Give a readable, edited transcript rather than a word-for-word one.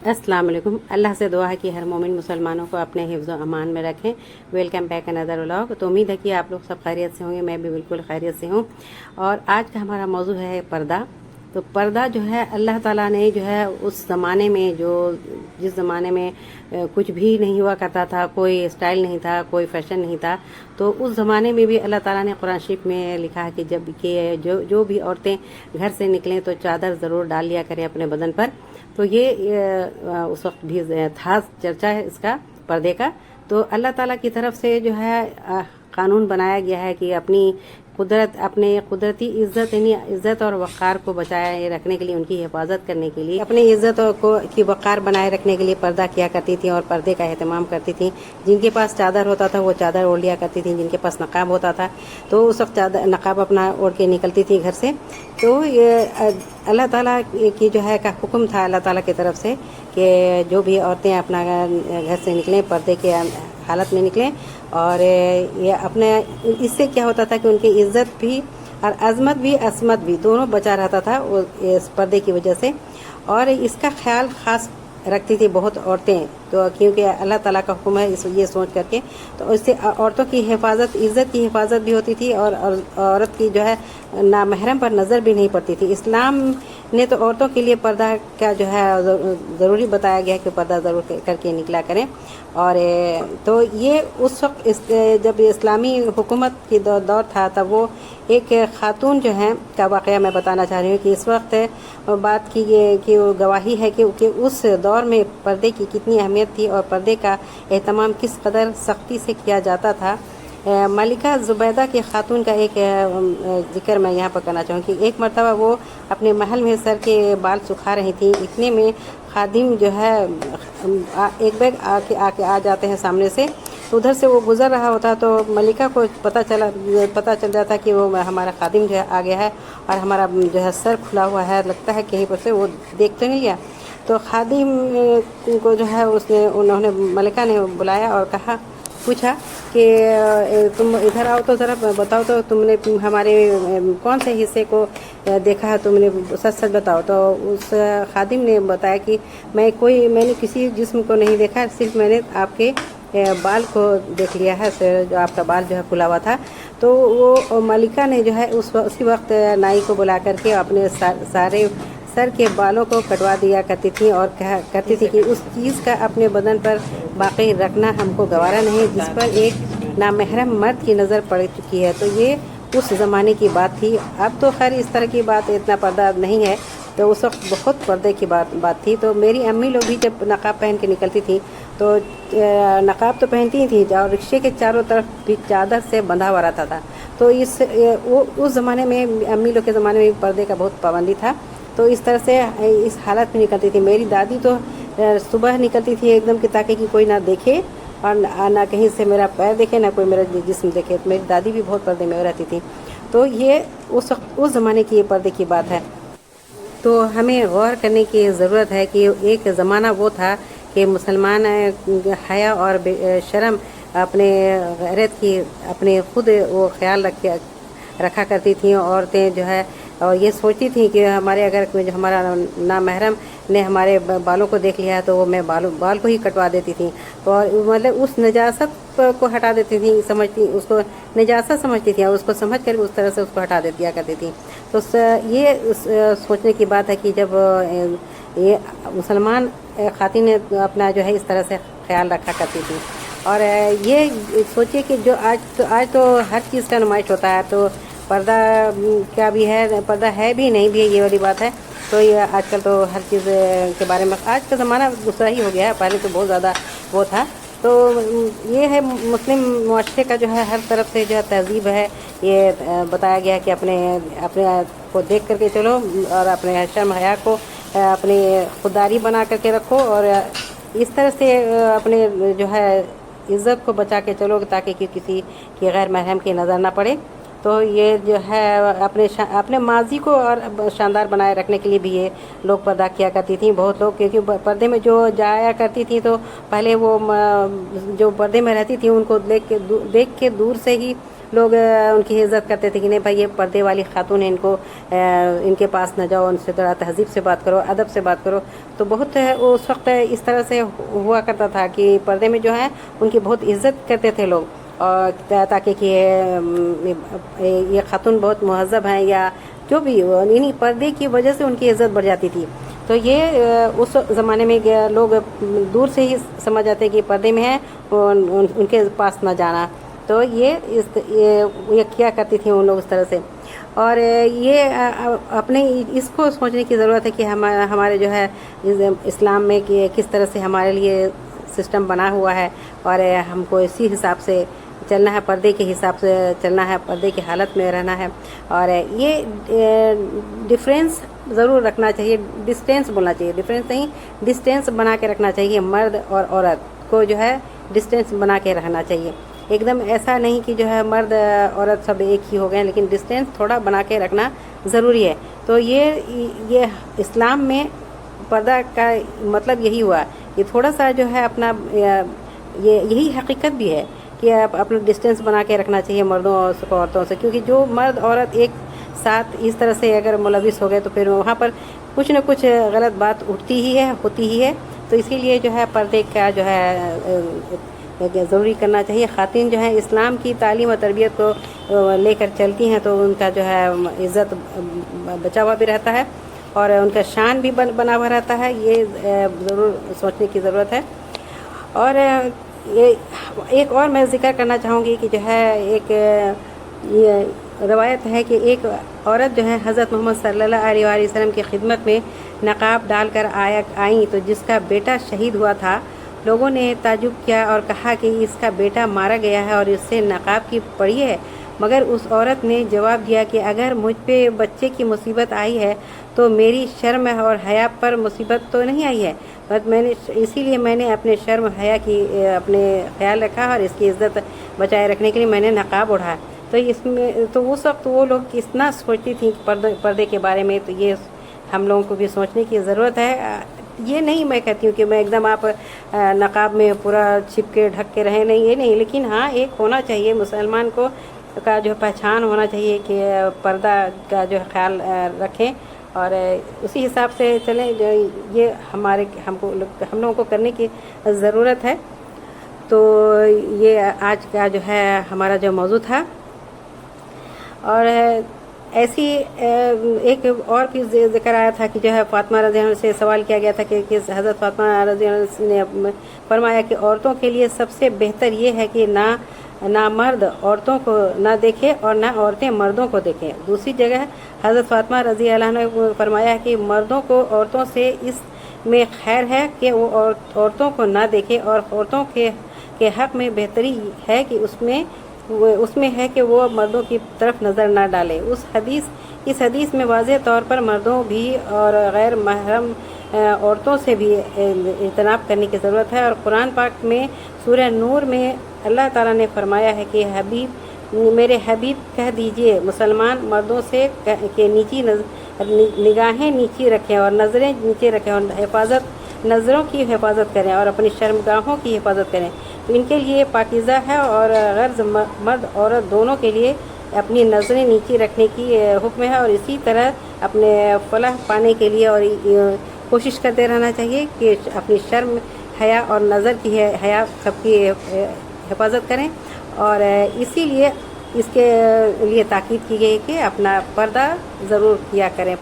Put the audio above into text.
अस्सलाम वालेकुम। अल्लाह से दुआ है कि हर मोमिन मुसलमानों को अपने हिफ्ज़ व अमान में रखें। Welcome back another vlog. तो उम्मीद है कि आप लोग सब खैरियत से होंगे, मैं भी बिल्कुल खैरियत से हूँ। और आज का हमारा मौजू है पर्दा। तो पर्दा जो है अल्लाह ताला ने जो है उस ज़माने में जिस ज़माने में कुछ भी नहीं हुआ करता था, कोई स्टाइल नहीं था, कोई फैशन नहीं था, तो उस ज़माने में भी अल्लाह ताला ने कुरान शरीफ में लिखा है कि जब कि जो भी औरतें घर से निकलें तो चादर ज़रूर डाल लिया करें अपने बदन पर। तो ये उस वक्त भी था चर्चा है इसका, पर्दे का। तो अल्लाह ताला की तरफ से जो है कानून बनाया गया है कि अपने कुदरती इज्जत और वक़ार को बचाए रखने के लिए, उनकी हिफाजत करने के लिए, अपनी इज्जत की वक़ार बनाए रखने के लिए पर्दा किया करती थी और पर्दे का एहतमाम करती थी। जिनके पास चादर होता था वो चादर ओढ़ लिया करती थी, जिनके पास नकाब होता था तो उस वक्त नकाब अपना ओढ़ के निकलती थी घर से। तो ये अल्लाह ताला की जो है का हुक्म था अल्लाह ताला की तरफ से कि जो भी औरतें अपना घर से निकलें पर्दे के हालत में निकलें। और ये अपने इससे क्या होता था कि उनकी इज्जत भी और अजमत भी असमत भी दोनों बचा रहता था इस पर्दे की वजह से। और इसका ख्याल खास रखती थी बहुत औरतें, तो क्योंकि अल्लाह ताला का हुक्म है ये सोच करके, तो इससे औरतों की हिफाजत, इज़्ज़त की हिफाजत भी होती थी और औरत की जो है नामहरम पर नज़र भी नहीं पड़ती थी। इस्लाम ने तो औरतों के लिए पर्दा का जो है ज़रूरी बताया गया कि पर्दा ज़रूर करके निकला करें। और तो ये उस वक्त जब इस्लामी हुकूमत की दौर था तब वो एक खातून जो है का वाक़या मैं बताना चाह रही हूँ कि इस वक्त बात की कि वो गवाही है कि उस दौर में पर्दे की कितनी अहमियत थी और पर्दे का एहतमाम किस कदर सख्ती से किया जाता था। मलिका ज़ुबैदा के खातून का एक जिक्र मैं यहाँ पर करना चाहूँगी। एक मरतबा वो अपने महल में सर के बाल सुखा रही थी, इतने में खादिम जो है एक बैग आके आ जाते हैं सामने से। तो उधर से वो गुज़र रहा होता तो मलिका को पता चल जाता कि वो हमारा खादिम जो है आ गया है और हमारा जो है सर खुला हुआ है, लगता है कहीं पर से वो देख तो नहीं लिया। तो खादिम को जो है उन्होंने मलिका ने बुलाया और पूछा कि तुम इधर आओ तो ज़रा बताओ तो तुमने हमारे कौन से हिस्से को देखा है, तुमने सच सच बताओ। तो उस खादिम ने बताया कि मैंने किसी जिस्म को नहीं देखा, सिर्फ मैंने आपके बाल को देख लिया है, जो आपका बाल जो है खुला हुआ था। तो वो मलिका ने जो है उसी वक्त नाई को बुला करके अपने सारे सर के बालों को कटवा दिया करती थी और करती थी कि उस चीज़ का अपने बदन पर बाकी रखना हमको गवारा नहीं जिस पर एक नामहरम मर्द की नज़र पड़ चुकी है। तो ये उस ज़माने की बात थी। अब तो खैर इस तरह की बात, इतना पर्दा नहीं है, तो उस वक्त बहुत पर्दे की बात थी। तो मेरी अम्मी लोग भी जब नकाब पहन के निकलती थी तो नकाब तो पहनती ही थी और रिक्शे के चारों तरफ भी चादर से बंधा हुआ रहता था। तो उस ज़माने में अम्मी लोग के ज़माने में पर्दे का बहुत पाबंदी था। तो इस तरह से इस हालत में निकलती थी। मेरी दादी तो सुबह निकलती थी एकदम कि ताकि कि कोई ना देखे और ना कहीं से मेरा पैर देखे, ना कोई मेरा जिस्म देखे। तो मेरी दादी भी बहुत पर्दे में रहती थी। तो ये उस ज़माने की पर्दे की बात है। तो हमें गौर करने की ज़रूरत है कि एक ज़माना वो था कि मुसलमान हया और शर्म अपने गैरत की अपने खुद वो ख्याल रखा करती थी औरतें जो है, और ये सोचती थी कि जो हमारा नामहरम ने हमारे बालों को देख लिया तो वो मैं बाल को ही कटवा देती थी और मतलब उस नजासत को हटा देती थी, उसको नजासत समझती थी और उसको समझ कर उस तरह से उसको हटा दिया करती थी। तो ये सोचने की बात है कि जब ये मुसलमान खातिन ने अपना जो है इस तरह से ख्याल रखा करती थी। और ये सोचिए कि जो आज तो हर चीज़ का नुमाइश होता है, तो पर्दा क्या भी है, पर्दा है भी नहीं भी है, ये वाली बात है। तो ये आजकल तो हर चीज़ के बारे में आज का ज़माना दूसरा ही हो गया है, पहले तो बहुत ज़्यादा वो था। तो ये है मुस्लिम मुआशरे का जो है हर तरफ से जो है तहज़ीब है, ये बताया गया कि अपने को देख करके चलो और अपने शर्म हया को अपनी खुददारी बना करके रखो और इस तरह से अपने जो है इज़्ज़त को बचा के चलो ताकि किसी की गैर महरम की नज़र ना पड़े। तो ये जो है अपने माजी को और शानदार बनाए रखने के लिए भी ये लोग पर्दा किया करती थी बहुत लोग, क्योंकि पर्दे में जो जाया करती थी तो पहले वो जो पर्दे में रहती थी उनको देख के दूर से ही لوگ ان کی عزت کرتے تھے کہ نہیں بھائی یہ پردے والی خاتون ہیں، ان کے پاس نہ جاؤ، ان سے تھوڑا تہذیب سے بات کرو، ادب سے بات کرو. تو بہت اس وقت اس طرح سے ہوا کرتا تھا کہ پردے میں جو ہے ان کی بہت عزت کرتے تھے لوگ، اور تاکہ کہ یہ خاتون بہت مہذب ہیں یا جو بھی، انہیں پردے کی وجہ سے ان کی عزت بڑھ جاتی تھی. تو یہ اس زمانے میں لوگ دور سے ہی سمجھ جاتے کہ پردے میں ہیں، ان کے پاس نہ جانا. تو یہ کیا کرتی تھی ان لوگ اس طرح سے. اور یہ اپنے اس کو سوچنے کی ضرورت ہے کہ ہمارے جو ہے اسلام میں کہ کس طرح سے ہمارے لیے سسٹم بنا ہوا ہے، اور ہم کو اسی حساب سے چلنا ہے، پردے کے حساب سے چلنا ہے، پردے کی حالت میں رہنا ہے. اور یہ ڈفرینس ضرور رکھنا چاہیے، ڈسٹینس بولنا چاہیے، ڈفرینس نہیں، ڈسٹینس بنا کے رکھنا چاہیے. مرد اور عورت کو جو ہے ڈسٹینس بنا کے رہنا چاہیے. ایک دم ایسا نہیں کہ جو ہے مرد عورت سب ایک ہی ہو گئے، لیکن ڈسٹینس تھوڑا بنا کے رکھنا ضروری ہے. تو یہ اسلام میں پردہ کا مطلب یہی ہوا کہ تھوڑا سا جو ہے اپنا یہی حقیقت بھی ہے کہ اپنا ڈسٹینس بنا کے رکھنا چاہیے مردوں اور عورتوں سے. کیونکہ جو مرد عورت ایک ساتھ اس طرح سے اگر ملوث ہو گئے تو پھر وہاں پر کچھ نہ کچھ غلط بات اٹھتی ہی ہے، ہوتی ہی ہے. تو اسی لیے جو ہے پردے کا جو ہے ضروری کرنا چاہیے. خواتین جو ہے اسلام کی تعلیم و تربیت کو لے کر چلتی ہیں تو ان کا جو ہے عزت بچا ہوا بھی رہتا ہے، اور ان کا شان بھی بنا ہوا رہتا ہے. یہ ضرور سوچنے کی ضرورت ہے. اور ایک اور میں ذکر کرنا چاہوں گی کہ جو ہے ایک یہ روایت ہے کہ ایک عورت جو ہے حضرت محمد صلی اللہ علیہ وآلہ وسلم کی خدمت میں نقاب ڈال کر آئیں تو جس کا بیٹا شہید ہوا تھا، لوگوں نے تعجب کیا اور کہا کہ اس کا بیٹا مارا گیا ہے اور اس سے نقاب کی پڑی ہے. مگر اس عورت نے جواب دیا کہ اگر مجھ پہ بچے کی مصیبت آئی ہے تو میری شرم اور حیا پر مصیبت تو نہیں آئی ہے، بس اسی لیے میں نے اپنے شرم حیا کی اپنے خیال رکھا اور اس کی عزت بچائے رکھنے کے لیے میں نے نقاب اڑھا. تو اس میں تو اس وقت وہ لوگ کتنا سوچتی تھیں پردے کے بارے میں. تو یہ ہم لوگوں کو بھی سوچنے کی ضرورت ہے. یہ نہیں میں کہتی ہوں کہ میں ایک دم آپ نقاب میں پورا چھپ کے ڈھک کے رہیں، نہیں، یہ نہیں، لیکن ہاں ایک ہونا چاہیے مسلمان کو کا جو پہچان ہونا چاہیے کہ پردہ کا جو خیال رکھیں اور اسی حساب سے چلیں. جو یہ ہم لوگوں کو کرنے کی ضرورت ہے. تو یہ آج کا جو ہے ہمارا جو موضوع تھا. اور ایسی ایک اور بھی ذکر آیا تھا کہ جو ہے فاطمہ رضی اللہ عنہ سے سوال کیا گیا تھا کہ حضرت فاطمہ رضی اللہ عنہ نے فرمایا کہ عورتوں کے لیے سب سے بہتر یہ ہے کہ نہ مرد عورتوں کو نہ دیکھے اور نہ عورتیں مردوں کو دیکھیں. دوسری جگہ حضرت فاطمہ رضی اللہ عنہ نے فرمایا کہ مردوں کو عورتوں سے اس میں خیر ہے کہ وہ عورتوں کو نہ دیکھے، اور عورتوں کے حق میں بہتری ہے کہ اس میں ہے کہ وہ مردوں کی طرف نظر نہ ڈالے. اس حدیث میں واضح طور پر مردوں بھی اور غیر محرم عورتوں سے بھی اجتناب کرنے کی ضرورت ہے. اور قرآن پاک میں سورہ نور میں اللہ تعالیٰ نے فرمایا ہے کہ میرے حبیب کہہ دیجئے مسلمان مردوں سے کہ نگاہیں نیچی رکھیں اور نظریں نیچے رکھیں اور نظروں کی حفاظت کریں اور اپنی شرمگاہوں کی حفاظت کریں. تو ان کے لیے پاکیزہ ہے، اور غرض مرد عورت دونوں کے لیے اپنی نظریں نیچی رکھنے کی حکم ہے. اور اسی طرح اپنے فلاح پانے کے لیے اور کوشش کرتے رہنا چاہیے کہ اپنی شرم حیا اور نظر کی حیا سب کی حفاظت کریں. اور اسی لیے اس کے لیے تاکید کی گئی کہ اپنا پردہ ضرور کیا کریں.